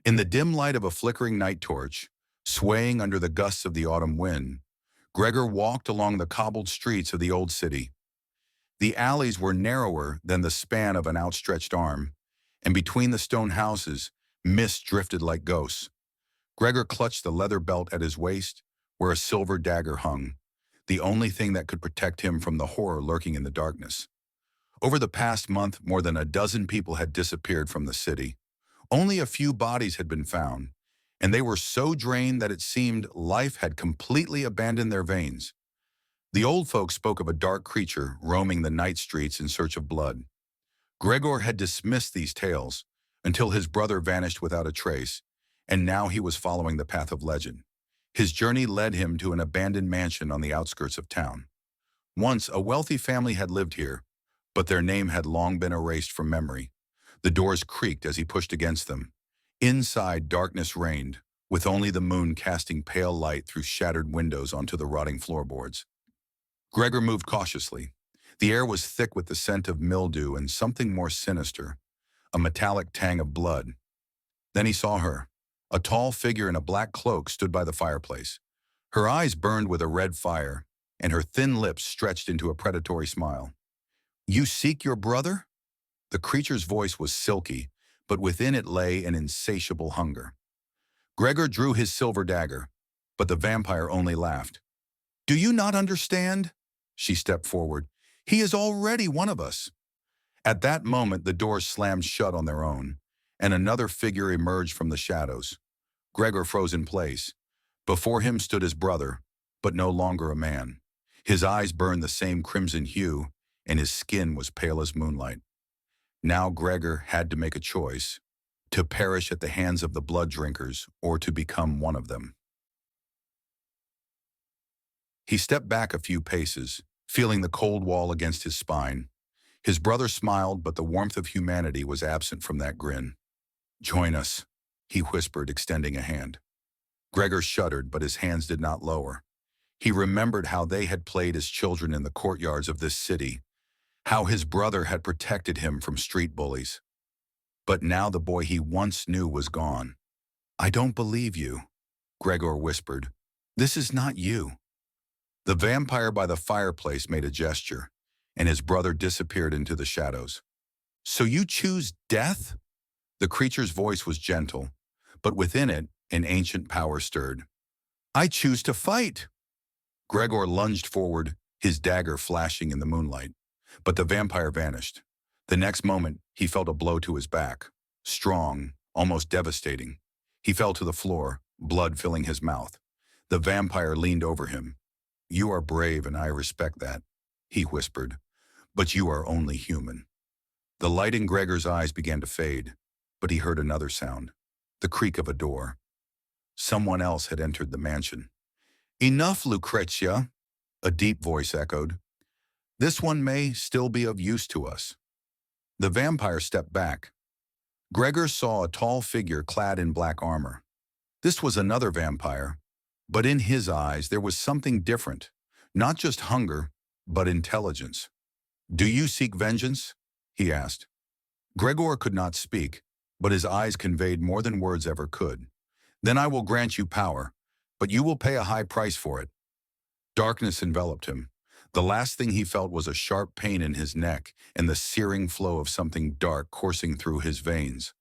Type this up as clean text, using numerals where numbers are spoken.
In the dim light of a flickering night torch, swaying under the gusts of the autumn wind, Gregor walked along the cobbled streets of the old city. The alleys were narrower than the span of an outstretched arm, and between the stone houses, mist drifted like ghosts. Gregor clutched the leather belt at his waist, where a silver dagger hung, the only thing that could protect him from the horror lurking in the darkness. Over the past month, more than a dozen people had disappeared from the city. Only a few bodies had been found, and they were so drained that it seemed life had completely abandoned their veins. The old folks spoke of a dark creature roaming the night streets in search of blood. Gregor had dismissed these tales until his brother vanished without a trace, and now he was following the path of legend. His journey led him to an abandoned mansion on the outskirts of town. Once, a wealthy family had lived here, but their name had long been erased from memory. The doors creaked as he pushed against them. Inside, darkness reigned, with only the moon casting pale light through shattered windows onto the rotting floorboards. Gregor moved cautiously. The air was thick with the scent of mildew and something more sinister, a metallic tang of blood. Then he saw her. A tall figure in a black cloak stood by the fireplace. Her eyes burned with a red fire, and her thin lips stretched into a predatory smile. "You seek your brother?" The creature's voice was silky, but within it lay an insatiable hunger. Gregor drew his silver dagger, but the vampire only laughed. "Do you not understand?" She stepped forward. "He is already one of us." At that moment, the doors slammed shut on their own, and another figure emerged from the shadows. Gregor froze in place. Before him stood his brother, but no longer a man. His eyes burned the same crimson hue, and his skin was pale as moonlight. Now Gregor had to make a choice, to perish at the hands of the blood drinkers or to become one of them. He stepped back a few paces, feeling the cold wall against his spine. His brother smiled, but the warmth of humanity was absent from that grin. "Join us," he whispered, extending a hand. Gregor shuddered, but his hands did not lower. He remembered how they had played as children in the courtyards of this city, how his brother had protected him from street bullies. But now the boy he once knew was gone. "I don't believe you," Gregor whispered. "This is not you." The vampire by the fireplace made a gesture, and his brother disappeared into the shadows. "So you choose death?" The creature's voice was gentle, but within it, an ancient power stirred. "I choose to fight." Gregor lunged forward, his dagger flashing in the moonlight, but the vampire vanished. The next moment, he felt a blow to his back, strong, almost devastating. He fell to the floor, blood filling his mouth. The vampire leaned over him. "You are brave, and I respect that," he whispered, "but you are only human." The light in Gregor's eyes began to fade, but he heard another sound, the creak of a door. Someone else had entered the mansion. "Enough, Lucrezia," a deep voice echoed. "This one may still be of use to us." The vampire stepped back. Gregor saw a tall figure clad in black armor. This was another vampire, but in his eyes there was something different, not just hunger, but intelligence. "Do you seek vengeance?" he asked. Gregor could not speak, but his eyes conveyed more than words ever could. "Then I will grant you power, but you will pay a high price for it." Darkness enveloped him. The last thing he felt was a sharp pain in his neck and the searing flow of something dark coursing through his veins.